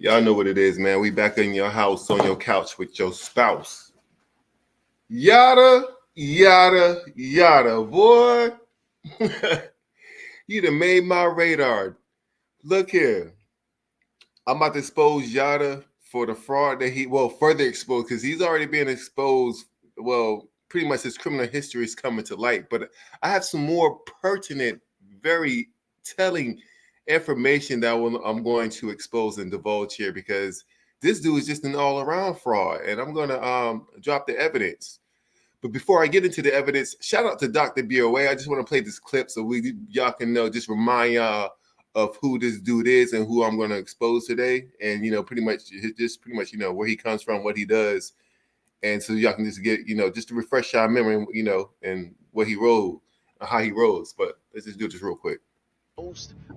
Y'all know what it is, man. We back in your house on your couch with your spouse. Yada, yada, yada. Boy, you done made my radar. Look here. I'm about to expose Yada for the fraud that further exposed, because he's already been exposed. Well, pretty much his criminal history is coming to light. But I have some more pertinent, very telling information that I'm going to expose and divulge here, because this dude is just an all-around fraud, and I'm going to drop the evidence. But before I get into the evidence, shout out to Dr. BOA. I just want to play this clip so y'all can know, just remind y'all of who this dude is and who I'm going to expose today, and pretty much where he comes from, what he does, and so y'all can just get just to refresh y'all memory, and what he wrote, how he rose. But let's just do this real quick.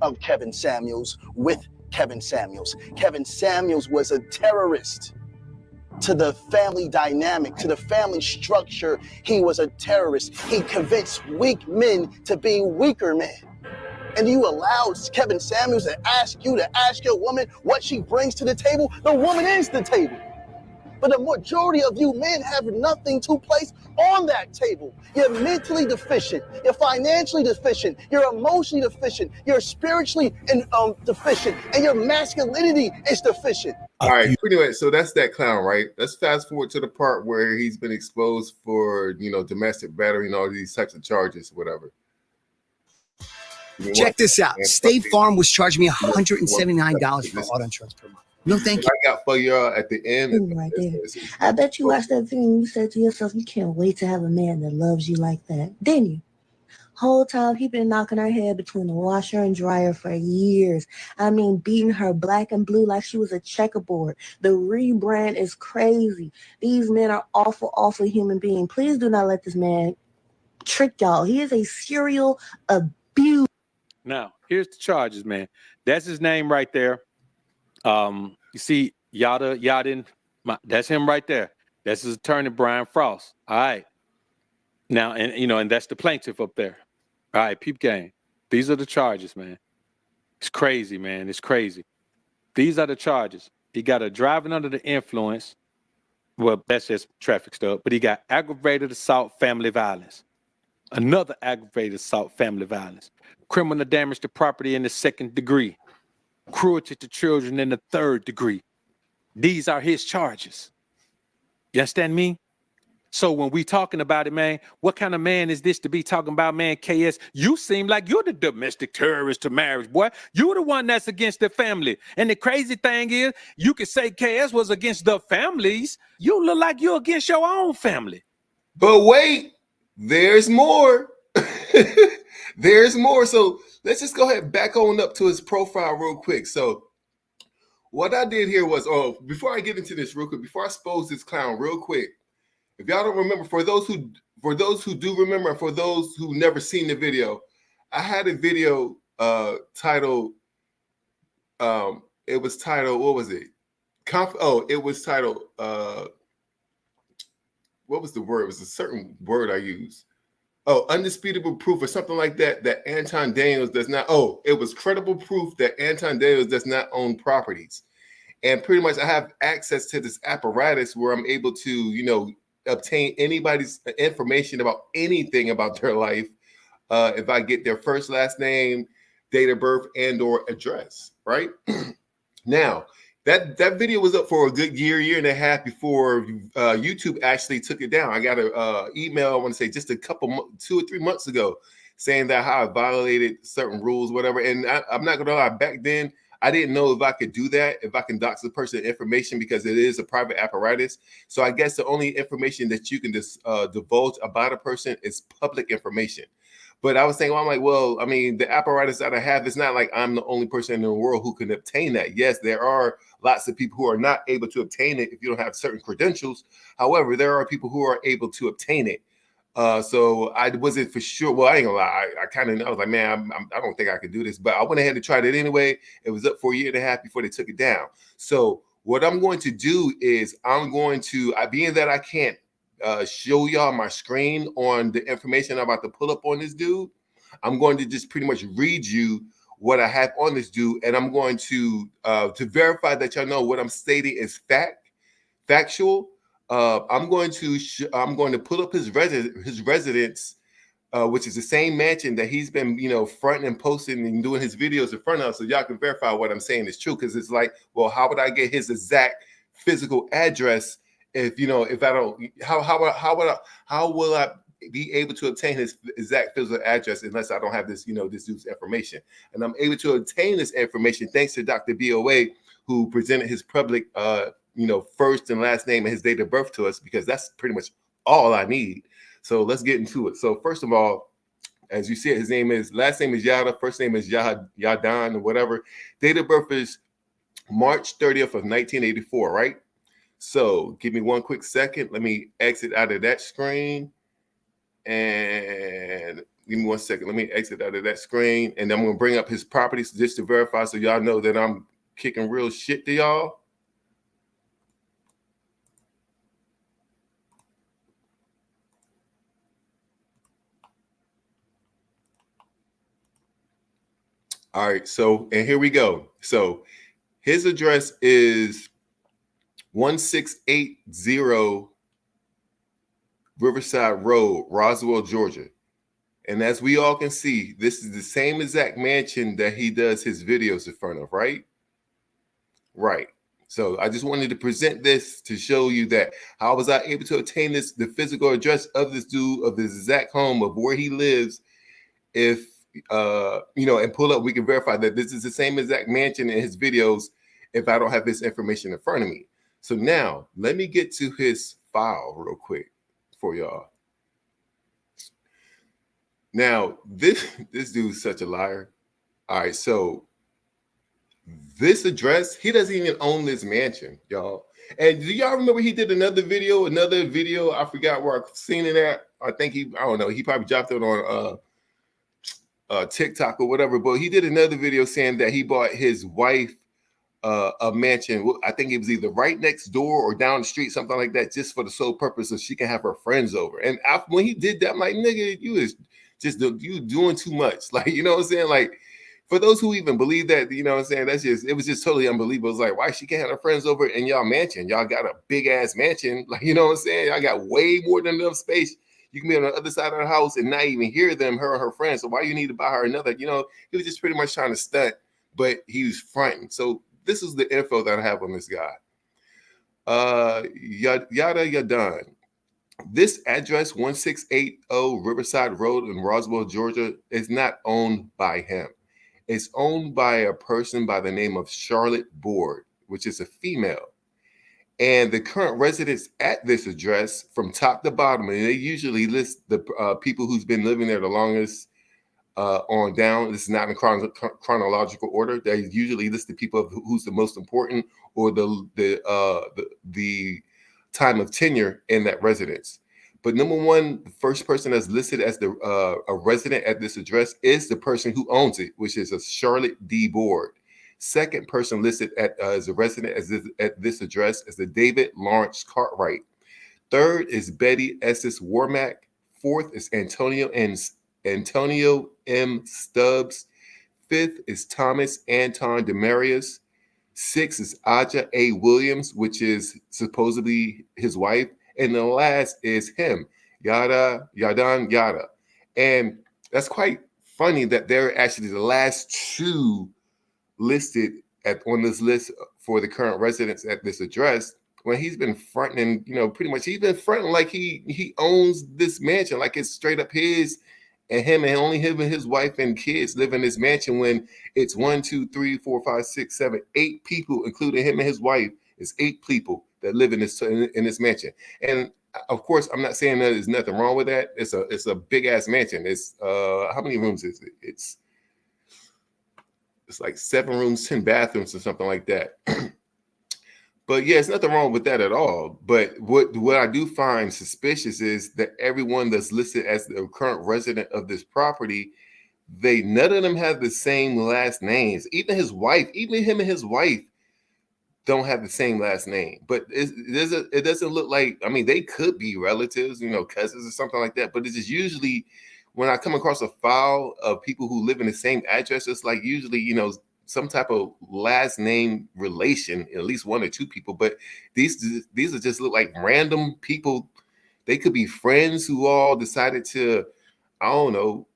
Of Kevin Samuels with Kevin Samuels. Kevin Samuels was a terrorist to the family dynamic, to the family structure. He was a terrorist. He convinced weak men to be weaker men. And you allowed Kevin Samuels to ask your woman what she brings to the table. The woman is the table. But the majority of you men have nothing to place on that table. You're mentally deficient. You're financially deficient. You're emotionally deficient. You're spiritually deficient. And your masculinity is deficient. All right, pretty much. So that's that clown, right? Let's fast forward to the part where he's been exposed for, domestic battery and all these types of charges, whatever. Check this out. State Farm was charging me $179 for auto insurance per month. No, thank you. I got for y'all at the end. Right there. I bet you watched that video and you said to yourself, you can't wait to have a man that loves you like that. Didn't you? Whole time he been knocking her head between the washer and dryer for years. I mean, beating her black and blue like she was a checkerboard. The rebrand is crazy. These men are awful, awful human beings. Please do not let this man trick y'all. He is a serial abuser. Now, here's the charges, man. That's his name right there. You see, Yadin, that's him right there. That's his attorney, Brian Frost. All right. Now, and that's the plaintiff up there. All right, peep game. These are the charges, man. It's crazy, man. It's crazy. These are the charges. He got a driving under the influence. Well, that's just traffic stuff. But he got aggravated assault, family violence. Another aggravated assault, family violence. Criminal damage to property in the 2nd degree. Cruelty to children in the 3rd degree. These are his charges. You understand me? So when we talking about it, man, what kind of man is this to be talking about, man, KS? You seem like you're the domestic terrorist to marriage, boy. You're the one that's against the family. And the crazy thing is, you could say KS was against the families. You look like you're against your own family. But wait, there's more. There's more. So let's just go ahead and back on up to his profile real quick. So what I did here was, before I get into this real quick, before I expose this clown real quick, if y'all don't remember, for those who do remember, and for those who never seen the video, I had a video titled, it was titled, what was it? It was titled, what was the word? It was a certain word I used. Undisputable proof or something like that, that Anton Daniels does not, it was credible proof that Anton Daniels does not own properties. And pretty much I have access to this apparatus where I'm able to, obtain anybody's information about anything about their life. If I get their first, last name, date of birth, and or address, right? Now, that video was up for a good year and a half before YouTube actually took it down. I got an email, I want to say just 2 or 3 months ago, saying that how I violated certain rules, whatever. And I'm not going to lie, back then, I didn't know if I could do that, if I can dox the person information, because it is a private apparatus. So I guess the only information that you can just divulge about a person is public information. But I was saying, the apparatus that I have, it's not like I'm the only person in the world who can obtain that. Yes, there are lots of people who are not able to obtain it if you don't have certain credentials. However, there are people who are able to obtain it. So I wasn't for sure. Well, I ain't gonna lie. I was like, man, I don't think I could do this, but I went ahead and tried it anyway. It was up for a year and a half before they took it down. So what I'm going to do is being that I can't show y'all my screen on the information I'm about to pull up on this dude, I'm going to just pretty much read you what I have on this dude, and I'm going to verify that y'all know what I'm stating is factual. I'm going to pull up his residence, which is the same mansion that he's been, fronting and posting and doing his videos in front of, so y'all can verify what I'm saying is true. Because it's like, well, how would I get his exact physical address if I don't? How will I be able to obtain his exact physical address unless I don't have this this dude's information? And I'm able to obtain this information thanks to Dr. BOA, who presented his public first and last name and his date of birth to us, because that's pretty much all I need. So let's get into it. So first of all, as you see it, his last name is Yada, first name is Yadan or whatever. Date of birth is March 30th of 1984, right? So give me one quick second. Let me exit out of that screen. And give me 1 second. Let me exit out of that screen. And I'm going to bring up his properties just to verify so y'all know that I'm kicking real shit to y'all. All right, so, and here we go. So his address is 1680 Riverside Road, Roswell, Georgia. And as we all can see, this is the same exact mansion that he does his videos in front of, right? Right. So I just wanted to present this to show you that how was I able to obtain the physical address of this dude, of his exact home, of where he lives, if and pull up, we can verify that this is the same exact mansion in his videos if I don't have this information in front of me. So now let me get to his file real quick for y'all. Now, this dude's such a liar. All right, so this address, he doesn't even own this mansion, y'all. And do y'all remember he did another video? I forgot where I've seen it at. I don't know, he probably dropped it on TikTok or whatever, but he did another video saying that he bought his wife a mansion. I think it was either right next door or down the street, something like that, just for the sole purpose so she can have her friends over. And when he did that, I'm like, nigga, you doing too much. Like, you know what I'm saying? Like, for those who even believe that, you know what I'm saying, it was just totally unbelievable. It's like, why she can't have her friends over in y'all mansion? Y'all got a big ass mansion. Like, you know what I'm saying? Y'all got way more than enough space. You can be on the other side of the house and not even hear them, her and her friends. So why you need to buy her another? He was just pretty much trying to stunt, but he was fronting. So this is the info that I have on this guy. Yada Yadan. This address, 1680 Riverside Road in Roswell, Georgia, is not owned by him. It's owned by a person by the name of Charlotte Board, which is a female. And the current residents at this address, from top to bottom, and they usually list the people who's been living there the longest on down. This is not in chronological order. They usually list the people who's the most important or the time of tenure in that residence. But number one, the first person that's listed as a resident at this address is the person who owns it, which is a Charlotte D. Board. Second person listed as a resident at this address is the David Lawrence Cartwright. Third is Betty Estes Warmack. Fourth is Antonio M. Stubbs. Fifth is Thomas Anton Demarius. Sixth is Aja A. Williams, which is supposedly his wife. And the last is him, Yadan Yada. And that's quite funny that they're actually the last two listed on this list for the current residents at this address, when he's been fronting, pretty much he's been fronting like he owns this mansion, like it's straight up his, and only him and his wife and kids live in this mansion, when it's 1, 2, 3, 4, 5, 6, 7, 8 people, including him and his wife. It's 8 people that live in this mansion. And of course, I'm not saying that there's nothing wrong with that. It's a big ass mansion. It's how many rooms is it? It's like 7 rooms, 10 bathrooms or something like that. But yeah, it's nothing wrong with that at all. But what I do find suspicious is that everyone that's listed as the current resident of this property, none of them have the same last names. Even him and his wife don't have the same last name. But it doesn't look like, I mean, they could be relatives, cousins or something like that. But it's just usually when I come across a file of people who live in the same address, it's like usually, you know, some type of last name relation, at least one or two people. But these are just look like random people. They could be friends who all decided to, I don't know,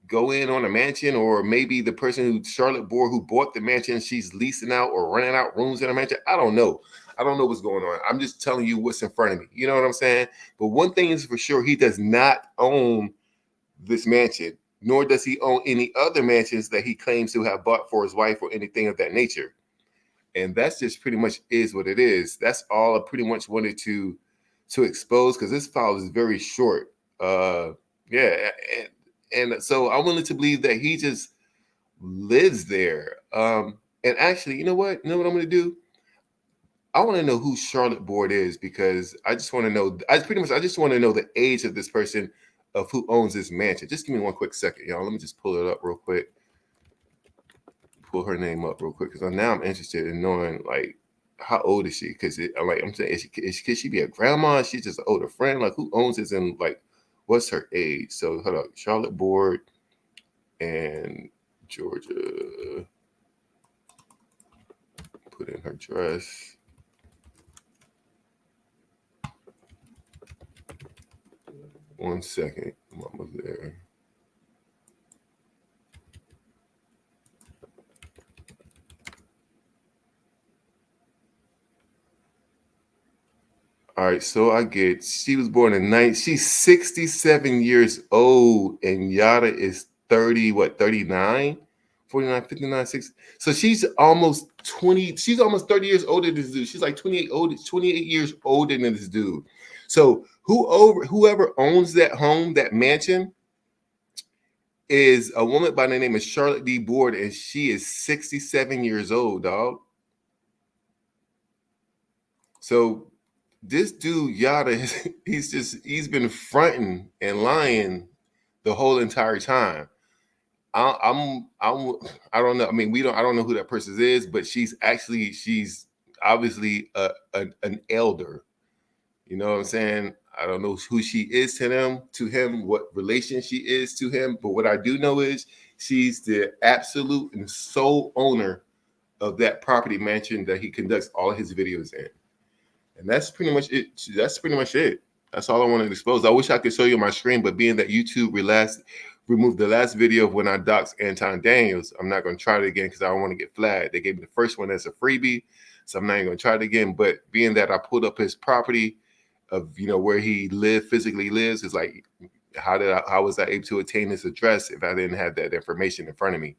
go in on a mansion, or maybe the person who Charlotte Bohr who bought the mansion, she's leasing out or renting out rooms in a mansion. I don't know. I don't know what's going on. I'm just telling you what's in front of me. You know what I'm saying? But one thing is for sure, he does not own this mansion, nor does he own any other mansions that he claims to have bought for his wife or anything of that nature. And that's just pretty much is what it is. That's all I pretty much wanted to expose, because this file is very short. Yeah, and so I'm willing to believe that he just lives there. And actually, you know what? You know what I'm going to do? I want to know who Charlotte Board is, because I just want to know. I just want to know the age of this person, of who owns this mansion. Just give me one quick second, y'all. Let me just pull it up real quick. Pull her name up real quick, because now I'm interested in knowing, like, how old is she? Because I'm saying, could she be a grandma? Is she just an older friend? Like, who owns this, and like, what's her age? So hold up, Charlotte Board and Georgia. Put in her address. One second, I'm almost there. All right, so she was born in she's 67 years old, and Yada is 30, 39, 49, 59, 60. So she's almost 20, she's almost 30 years older than this dude. She's like 28 years older than this dude. So whoever owns that home, that mansion, is a woman by the name of Charlotte D. Board, and she is 67 years old, dog. So this dude Yada, he's been fronting and lying the whole entire time. I don't know. I mean, I don't know who that person is, but she's obviously an elder. You know what I'm saying? I don't know who she is to him, what relation she is to him. But what I do know is she's the absolute and sole owner of that property mansion that he conducts all of his videos in. And that's pretty much it. That's all I wanted to expose. I wish I could show you my screen, but being that YouTube removed the last video of when I doxed Anton Daniels, I'm not going to try it again because I don't want to get flagged. They gave me the first one as a freebie, so I'm not even going to try it again. But being that I pulled up his property of, where he physically lives, is like, how was I able to attain this address if I didn't have that information in front of me?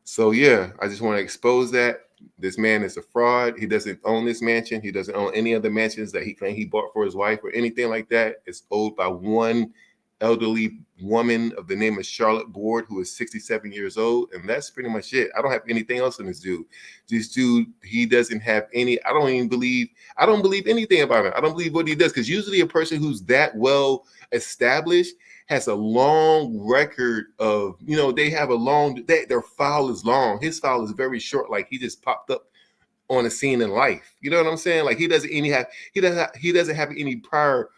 So yeah, I just want to expose that. This man is a fraud. He doesn't own this mansion. He doesn't own any other mansions that he claimed he bought for his wife or anything like that. It's owned by one elderly woman of the name of Charlotte Board, who is 67 years old. And that's pretty much it. I don't have anything else in this dude. This dude, he doesn't have any, I don't believe anything about him. I don't believe what he does. Because usually a person who's that well established has a long record of, they have their file is long. His file is very short. Like, he just popped up on a scene in life. You know what I'm saying? Like, he doesn't have any prior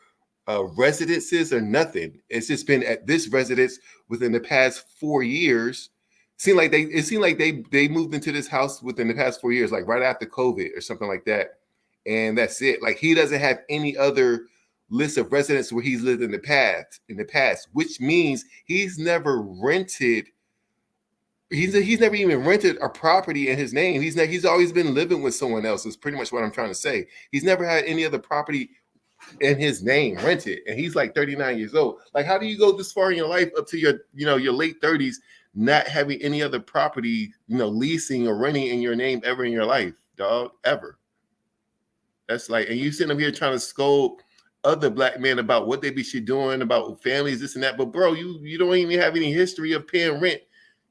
residences or nothing. It's just been at this residence within the past 4 years. It seemed like they moved into this house within the past 4 years, like right after COVID or something like that. And that's it. Like, he doesn't have any other list of residents where he's lived in the past, which means he's never rented. He's never even rented a property in his name. He's always been living with someone else. Is pretty much what I'm trying to say. He's never had any other property in his name rented, and he's like 39 years old. Like, how do you go this far in your life up to your late 30s, not having any other property, leasing or renting in your name ever in your life, dog, ever? That's like, and you sitting up here trying to scold other black men about what they be doing about families, this and that. But bro, you don't even have any history of paying rent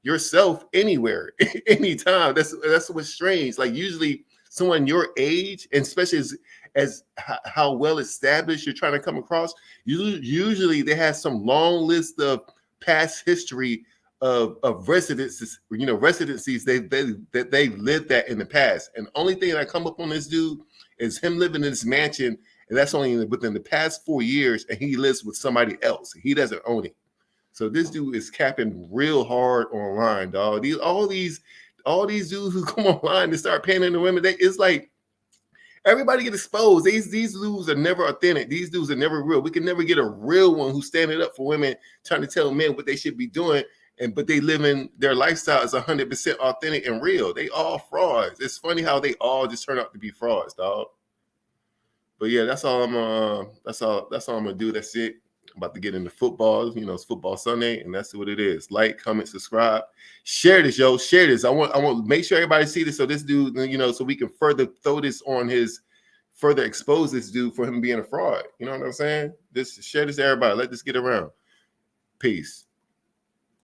yourself anywhere, anytime. That's what's strange. Like, usually someone your age, and especially as how well established you're trying to come across, usually they have some long list of past history of residences, residencies that they've lived at in the past. And the only thing that I come up on this dude is him living in this mansion and that's only within the past 4 years, and he lives with somebody else. He doesn't own it. So this dude is capping real hard online, dog. All these dudes who come online and start paying the women, it's like everybody get exposed. These dudes are never authentic. These dudes are never real. We can never get a real one who's standing up for women, trying to tell men what they should be doing, but they living their lifestyle is 100% authentic and real. They all frauds. It's funny how they all just turn out to be frauds, dog. But yeah, that's all I'm gonna do. That's it. I'm about to get into football. You know, it's football Sunday, and that's what it is. Like, comment, subscribe, share this, yo. Share this. I want to make sure everybody see this. So this dude, you know, so we can further throw this on further expose this dude for him being a fraud. You know what I'm saying? Share this to everybody. Let this get around. Peace.